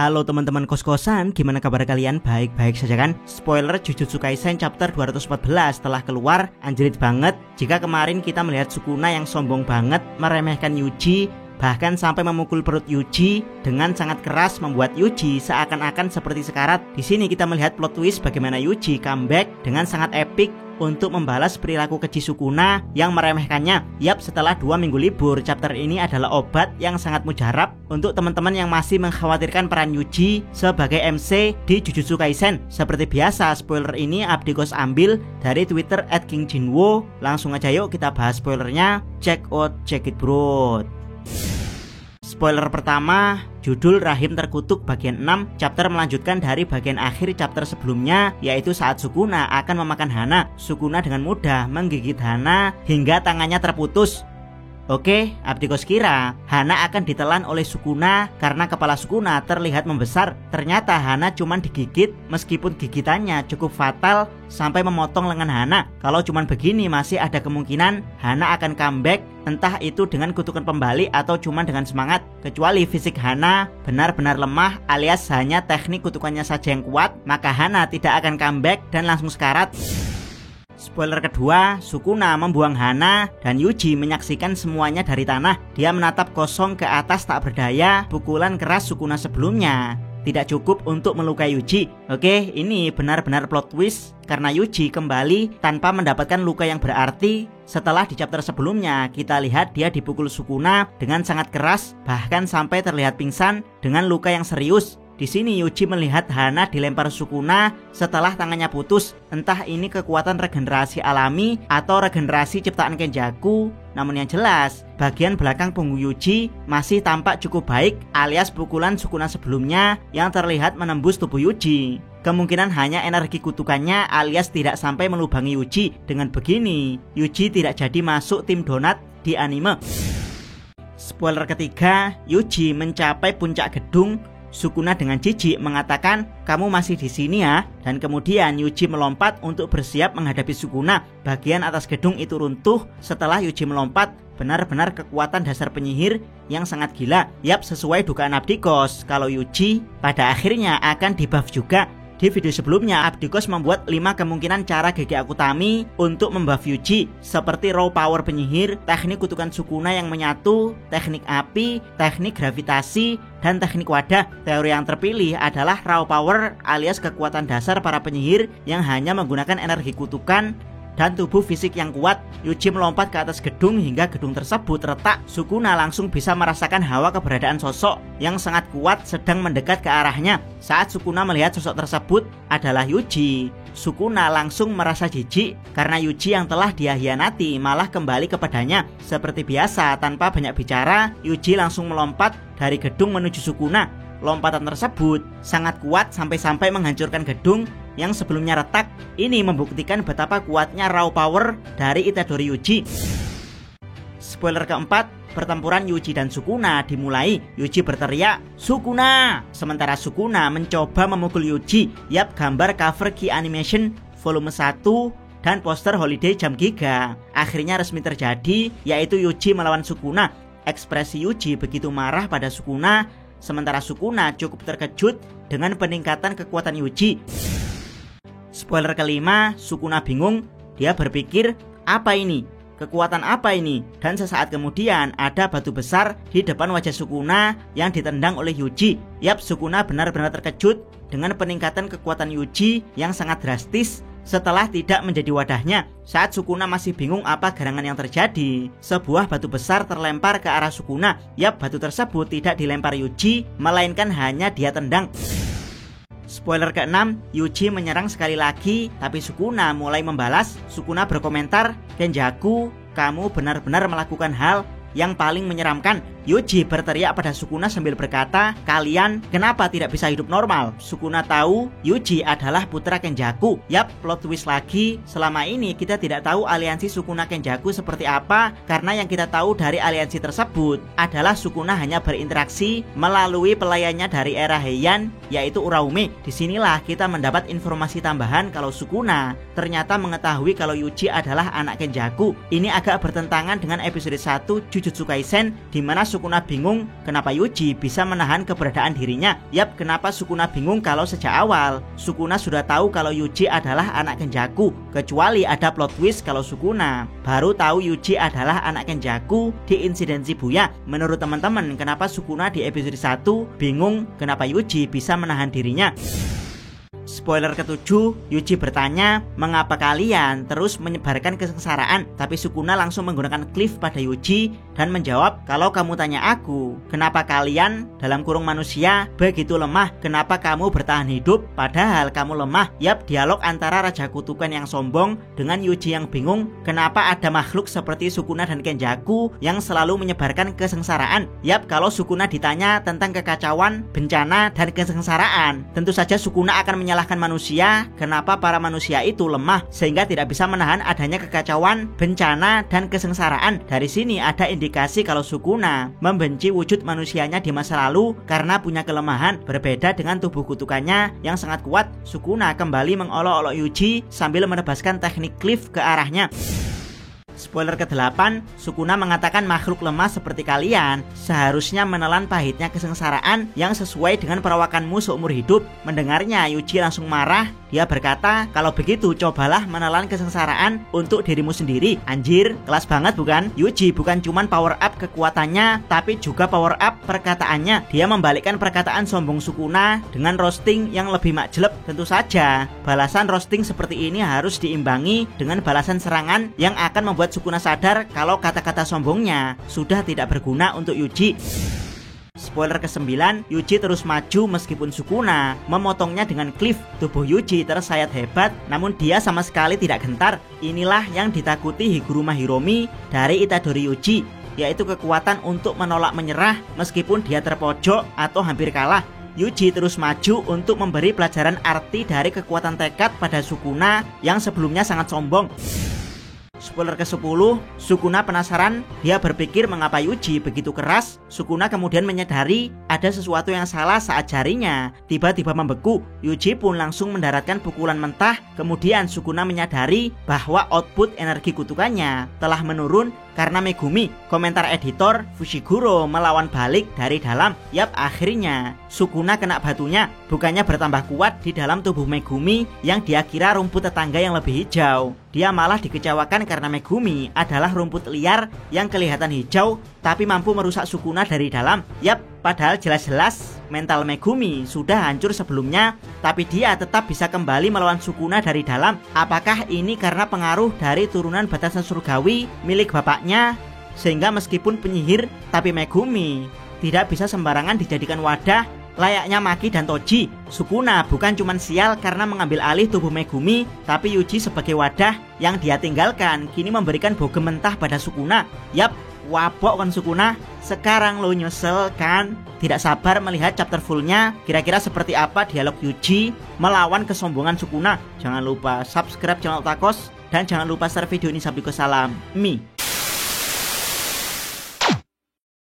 Halo teman-teman kos-kosan, gimana kabar kalian? Baik-baik saja kan? Spoiler Jujutsu Kaisen chapter 214 telah keluar, anjrit banget. Jika kemarin kita melihat Sukuna yang sombong banget, meremehkan Yuji, bahkan sampai memukul perut Yuji dengan sangat keras, membuat Yuji seakan-akan seperti sekarat. Di sini kita melihat plot twist bagaimana Yuji comeback dengan sangat epic untuk membalas perilaku keji Sukuna yang meremehkannya. Yap, setelah 2 minggu libur, chapter ini adalah obat yang sangat mujarab untuk teman-teman yang masih mengkhawatirkan peran Yuji sebagai MC di Jujutsu Kaisen. Seperti biasa, spoiler ini Abdikos ambil dari Twitter @kingjinwo. Langsung aja yuk kita bahas spoilernya. Check it bro. Spoiler pertama, judul Rahim Terkutuk bagian 6. Chapter melanjutkan dari bagian akhir chapter sebelumnya, yaitu saat Sukuna akan memakan Hana. Sukuna dengan mudah menggigit Hana hingga tangannya terputus. Oke, Abdikos kira Hana akan ditelan oleh Sukuna karena kepala Sukuna terlihat membesar. Ternyata Hana cuma digigit, meskipun gigitannya cukup fatal sampai memotong lengan Hana. Kalau cuma begini masih ada kemungkinan Hana akan comeback, entah itu dengan kutukan pembalik atau cuma dengan semangat. Kecuali fisik Hana benar-benar lemah alias hanya teknik kutukannya saja yang kuat, maka Hana tidak akan comeback dan langsung sekarat. Spoiler kedua, Sukuna membuang Hana dan Yuji menyaksikan semuanya dari tanah. Dia menatap kosong ke atas tak berdaya. Pukulan keras Sukuna sebelumnya tidak cukup untuk melukai Yuji. Oke, ini benar-benar plot twist karena Yuji kembali tanpa mendapatkan luka yang berarti. Setelah di chapter sebelumnya kita lihat dia dipukul Sukuna dengan sangat keras, bahkan sampai terlihat pingsan dengan luka yang serius. Di sini Yuji melihat Hana dilempar Sukuna setelah tangannya putus. Entah ini kekuatan regenerasi alami atau regenerasi ciptaan Kenjaku. Namun yang jelas, bagian belakang punggung Yuji masih tampak cukup baik, alias pukulan Sukuna sebelumnya yang terlihat menembus tubuh Yuji. Kemungkinan hanya energi kutukannya alias tidak sampai melubangi Yuji. Dengan begini, Yuji tidak jadi masuk tim donat di anime. Spoiler ketiga, Yuji mencapai puncak gedung. Sukuna dengan jijik mengatakan, "Kamu masih di sini ya?" Dan kemudian Yuji melompat untuk bersiap menghadapi Sukuna. Bagian atas gedung itu runtuh setelah Yuji melompat. Benar-benar kekuatan dasar penyihir yang sangat gila. Yap, sesuai dugaan Abdikos kalau Yuji pada akhirnya akan dibuff juga. Di video sebelumnya, Abdikos membuat 5 kemungkinan cara Gege Akutami untuk membuff Yuji, seperti raw power penyihir, teknik kutukan Sukuna yang menyatu, teknik api, teknik gravitasi, dan teknik wadah. Teori yang terpilih adalah raw power alias kekuatan dasar para penyihir yang hanya menggunakan energi kutukan dan tubuh fisik yang kuat. Yuji melompat ke atas gedung hingga gedung tersebut retak. Sukuna langsung bisa merasakan hawa keberadaan sosok yang sangat kuat sedang mendekat ke arahnya. Saat Sukuna melihat sosok tersebut adalah Yuji, Sukuna langsung merasa jijik karena Yuji yang telah dia hianati malah kembali kepadanya. Seperti biasa, tanpa banyak bicara, Yuji langsung melompat dari gedung menuju Sukuna. Lompatan tersebut sangat kuat sampai-sampai menghancurkan gedung yang sebelumnya retak. Ini membuktikan betapa kuatnya raw power dari Itadori Yuji. Spoiler keempat, pertempuran Yuji dan Sukuna dimulai. Yuji berteriak, "Sukuna!" Sementara Sukuna mencoba memukul Yuji. Yap, gambar cover Key Animation volume 1 dan poster Holiday Jam Giga akhirnya resmi terjadi, yaitu Yuji melawan Sukuna. Ekspresi Yuji begitu marah pada Sukuna, sementara Sukuna cukup terkejut dengan peningkatan kekuatan Yuji. Spoiler kelima, Sukuna bingung. Dia berpikir, apa ini? Kekuatan apa ini? Dan sesaat kemudian ada batu besar di depan wajah Sukuna yang ditendang oleh Yuji. Yap, Sukuna benar-benar terkejut dengan peningkatan kekuatan Yuji yang sangat drastis setelah tidak menjadi wadahnya. Saat Sukuna masih bingung apa gerangan yang terjadi, sebuah batu besar terlempar ke arah Sukuna. Yap, batu tersebut tidak dilempar Yuji, melainkan hanya dia tendang. Spoiler ke-6, Yuji menyerang sekali lagi, tapi Sukuna mulai membalas. Sukuna berkomentar, "Kenjaku, kamu benar-benar melakukan hal yang paling menyeramkan." Yuji berteriak pada Sukuna sambil berkata, "Kalian kenapa tidak bisa hidup normal?" Sukuna tahu Yuji adalah putra Kenjaku. Yap, plot twist lagi. Selama ini kita tidak tahu aliansi Sukuna Kenjaku seperti apa, karena yang kita tahu dari aliansi tersebut adalah Sukuna hanya berinteraksi melalui pelayannya dari era Heian, yaitu Uraume. Disinilah kita mendapat informasi tambahan kalau Sukuna ternyata mengetahui kalau Yuji adalah anak Kenjaku. Ini agak bertentangan dengan episode 1 Jujutsu Kaisen, di mana Sukuna bingung kenapa Yuji bisa menahan keberadaan dirinya. Yap, kenapa Sukuna bingung kalau sejak awal Sukuna sudah tahu kalau Yuji adalah anak Kenjaku. Kecuali ada plot twist kalau Sukuna baru tahu Yuji adalah anak Kenjaku di insiden Shibuya. Menurut teman-teman, kenapa Sukuna di episode 1 bingung kenapa Yuji bisa menahan dirinya? Spoiler ke-7, Yuji bertanya, mengapa kalian terus menyebarkan kesengsaraan? Tapi Sukuna langsung menggunakan cliff pada Yuji dan menjawab, kalau kamu tanya aku, kenapa kalian dalam kurung manusia begitu lemah? Kenapa kamu bertahan hidup padahal kamu lemah? Yap, dialog antara Raja Kutukan yang sombong dengan Yuji yang bingung, kenapa ada makhluk seperti Sukuna dan Kenjaku yang selalu menyebarkan kesengsaraan? Yap, kalau Sukuna ditanya tentang kekacauan, bencana, dan kesengsaraan, tentu saja Sukuna akan menyalahkan manusia. Kenapa para manusia itu lemah sehingga tidak bisa menahan adanya kekacauan, bencana, dan kesengsaraan? Dari sini ada indikasi kalau Sukuna membenci wujud manusianya di masa lalu karena punya kelemahan. Berbeda dengan tubuh kutukannya yang sangat kuat, Sukuna kembali mengolok-olok Yuji sambil menebaskan teknik cliff ke arahnya. Spoiler ke-8, Sukuna mengatakan makhluk lemah seperti kalian seharusnya menelan pahitnya kesengsaraan yang sesuai dengan perawakanmu seumur hidup. Mendengarnya, Yuji langsung marah. Dia berkata, kalau begitu cobalah menelan kesengsaraan untuk dirimu sendiri. Anjir, kelas banget bukan? Yuji bukan cuman power up kekuatannya, tapi juga power up perkataannya. Dia membalikkan perkataan sombong Sukuna dengan roasting yang lebih makjeleb. Tentu saja, balasan roasting seperti ini harus diimbangi dengan balasan serangan yang akan membuat Sukuna sadar kalau kata-kata sombongnya sudah tidak berguna untuk Yuji. Spoiler ke-9, Yuji terus maju meskipun Sukuna memotongnya dengan cliff. Tubuh Yuji tersayat hebat, namun dia sama sekali tidak gentar. Inilah yang ditakuti Higuruma Hiromi dari Itadori Yuji, yaitu kekuatan untuk menolak menyerah meskipun dia terpojok atau hampir kalah. Yuji terus maju untuk memberi pelajaran arti dari kekuatan tekad pada Sukuna yang sebelumnya sangat sombong. Spoiler ke-10, Sukuna penasaran. Dia berpikir mengapa Yuji begitu keras. Sukuna kemudian menyadari ada sesuatu yang salah saat jarinya tiba-tiba membeku. Yuji pun langsung mendaratkan pukulan mentah. Kemudian Sukuna menyadari bahwa output energi kutukannya telah menurun karena Megumi. Komentar editor, Fushiguro melawan balik dari dalam. Yap, akhirnya Sukuna kena batunya. Bukannya bertambah kuat di dalam tubuh Megumi yang dia kira rumput tetangga yang lebih hijau, dia malah dikecewakan karena Megumi adalah rumput liar yang kelihatan hijau tapi mampu merusak Sukuna dari dalam. Yap, padahal jelas-jelas mental Megumi sudah hancur sebelumnya, tapi dia tetap bisa kembali melawan Sukuna dari dalam. Apakah ini karena pengaruh dari turunan batasan surgawi milik bapaknya? Sehingga meskipun penyihir, tapi Megumi tidak bisa sembarangan dijadikan wadah layaknya Maki dan Toji. Sukuna bukan cuma sial karena mengambil alih tubuh Megumi, tapi Yuji sebagai wadah yang dia tinggalkan kini memberikan bogem mentah pada Sukuna. Yap, wabok kan Sukuna. Sekarang lo nyesel kan? Tidak sabar melihat chapter fullnya. Kira-kira seperti apa dialog Yuji melawan kesombongan Sukuna? Jangan lupa subscribe channel Otakos dan jangan lupa share video ini sampai ke salam Mi.